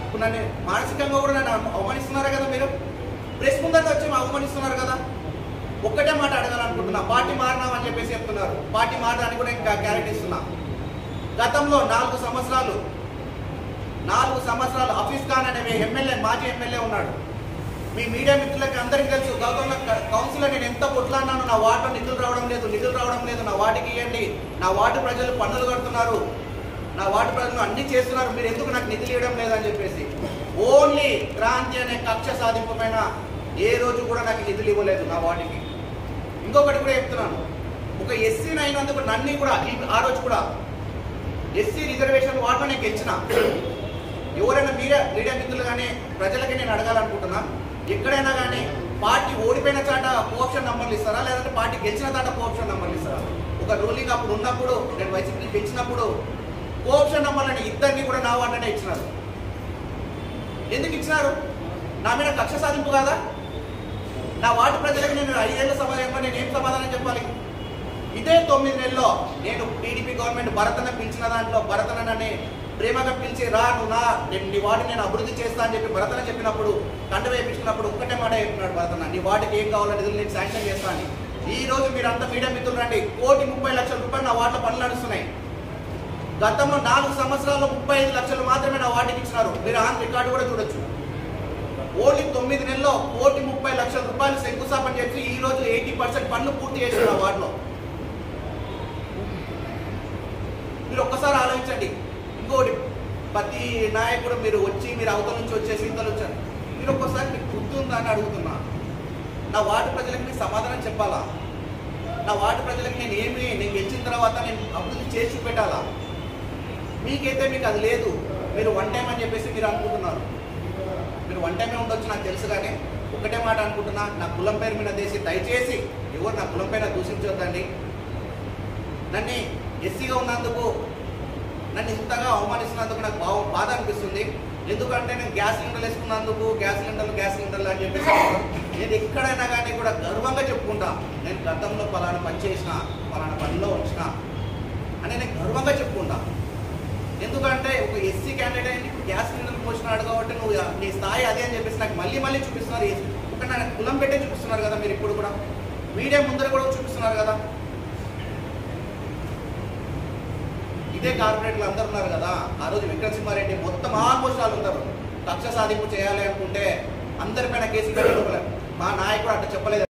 ఇప్పుడు నన్ను మానసికంగా కూడా నన్ను అవమానిస్తున్నారు కదా, మీరు ప్రెస్ ముందర వచ్చి అవమానిస్తున్నారు కదా. ఒక్కటే మాట అడగాలనుకుంటున్నా, పార్టీ మారినామని చెప్పేసి చెప్తున్నారు. పార్టీ మారడానికి కూడా ఇంకా గ్యారెంటీ ఇస్తున్నా. గతంలో 4 సంవత్సరాలు హఫీజ్ ఖాన్ అనే ఎమ్మెల్యే, మాజీ ఎమ్మెల్యే ఉన్నాడు. మీ మీడియా మిత్రులకి అందరికీ తెలుసు. గౌతమ్ కౌన్సిల్లో నేను ఎంత కొట్లాడినాను, నా వార్డులో నిధులు రావడం లేదు, నా వార్డుకి ఇవ్వండి, నా వార్డు ప్రజలు పన్నులు కడుతున్నారు, నా వార్డు ప్రజలు అన్ని చేస్తున్నారు, మీరు ఎందుకు నాకు నిధులు ఇవ్వడం లేదని చెప్పేసి. ఓన్లీ క్రాంతి అనే కక్ష సాధింపు పైన ఏ రోజు కూడా నాకు నిధులు ఇవ్వలేదు నా వార్డుకి. ఇంకొకటి కూడా చెప్తున్నాను, ఒక ఎస్సీని అయినందుకు నన్ను కూడా ఆ రోజు కూడా ఎస్సీ రిజర్వేషన్ వార్డులో నేను గెలిచిన. ఎవరైనా మీడియా మిత్రులు కానీ ప్రజలకి నేను అడగాలనుకుంటున్నా, ఎక్కడైనా కానీ పార్టీ ఓడిపోయిన చాట కోఆప్షన్ నంబర్లు ఇస్తారా, లేదంటే పార్టీ గెలిచిన చాట కోఆప్షన్ నంబర్లు ఇస్తారా? ఒక రూలింగ్ అప్పుడు ఉన్నప్పుడు నేను వైసీపీ గెలిచినప్పుడు కోఆప్షన్ నంబర్లని ఇద్దరిని కూడా నా వార్డునే ఇచ్చినారు. ఎందుకు ఇచ్చినారు? నా మీద కక్ష సాధింపు కాదా? నా వార్డు ప్రజలకు నేను 5 ఏళ్ల సమయంలో నేను ఏం సమాధానం చెప్పాలి? ఇదే 9 నెలల్లో నేను టీడీపీ గవర్నమెంట్ భరతన పిలిచిన దాంట్లో భరతనని ప్రేమగా పిలిచి నేను నీ వార్డు నేను అభివృద్ధి చేస్తా అని చెప్పి భరతన చెప్పినప్పుడు, కంట వేయించుకున్నప్పుడు ఒక్కటే మాట చెప్పినాడు భరతన, నీ వార్డుకి ఏం కావాలో నిధులు నేను శాంక్షన్ చేస్తా అని. ఈ రోజు మీరంతా మీడియా మిత్రులు రండి, 1,30,00,000 రూపాయలు నా వార్డులో పనులు నడుస్తున్నాయి. గతంలో 4 సంవత్సరాల్లో 35 లక్షలు మాత్రమే నా వార్డుకి ఇచ్చినారు. మీరు ఆన్ రికార్డు కూడా చూడొచ్చు. ఓన్లీ 9 నెలల్లో 1,30,00,000 రూపాయలు శంకుస్థాపన చేసి ఈ రోజు 80% పనులు పూర్తి చేసిన వార్డులో. మీరు ఒక్కసారి ఆలోచించండి. ఇంకోటి, ప్రతి నాయకుడు మీరు వచ్చి మీరు అవతల నుంచి వచ్చేసి ఇంతలో వచ్చారు, మీరు ఒక్కసారి మీకు గుర్తుందా అని అడుగుతున్నా. నా వార్డు ప్రజలకు నేను సమాధానం చెప్పాలా? నా వార్డు ప్రజలకు నేను గెలిచిన తర్వాత నేను అభివృద్ధి చేసి చూపెట్టాలా? మీకైతే మీకు అది లేదు. మీరు వన్ టైం అని చెప్పేసి మీరు అనుకుంటున్నారు. మీరు వన్ టైమే ఉండొచ్చు నాకు తెలుసు, కానీ ఒకటే మాట అనుకుంటున్నా, నా కులం పేరు మీద చేసి దయచేసి ఎవరు నా కులం పైన దూషించొద్దండి. నన్ను ఎస్సీగా ఉన్నందుకు, నన్ను ఇంతగా అవమానిస్తున్నందుకు నాకు బాధ అనిపిస్తుంది. ఎందుకంటే నేను గ్యాస్ సిలిండర్లు వేసుకున్నందుకు గ్యాస్ సిలిండర్లు అని చెప్పేసి నేను ఎక్కడైనా కానీ కూడా గర్వంగా చెప్పుకుంటా, నేను గతంలో పలానా పని చేసిన, పలానా పనిలో వచ్చిన అని నేను గర్వంగా చెప్పుకుంటా. ఎందుకంటే ఒక ఎస్సీ క్యాండిడేట్ అని ఇప్పుడు గ్యాస్ సిలిండర్లు పోసినాడు కాబట్టి నువ్వు నీ స్థాయి అదే అని చెప్పేసి నాకు మళ్ళీ చూపిస్తున్నారు. ఒక నాకు కులం పెట్టే చూపిస్తున్నారు కదా మీరు. ఇప్పుడు కూడా మీడియా ముందర కూడా చూపిస్తున్నారు కదా. ఇదే కార్పొరేట్లు అందరు ఉన్నారు కదా. ఆ రోజు విక్రమసింహారెడ్డి మొత్తం ఆల్మోస్ట్ వాళ్ళు ఉంటారు. కక్ష సాధింపు చేయాలి అనుకుంటే అందరిపైన కేసులు పెట్టడం, మా నాయకుడు అట్లా చెప్పలేదు.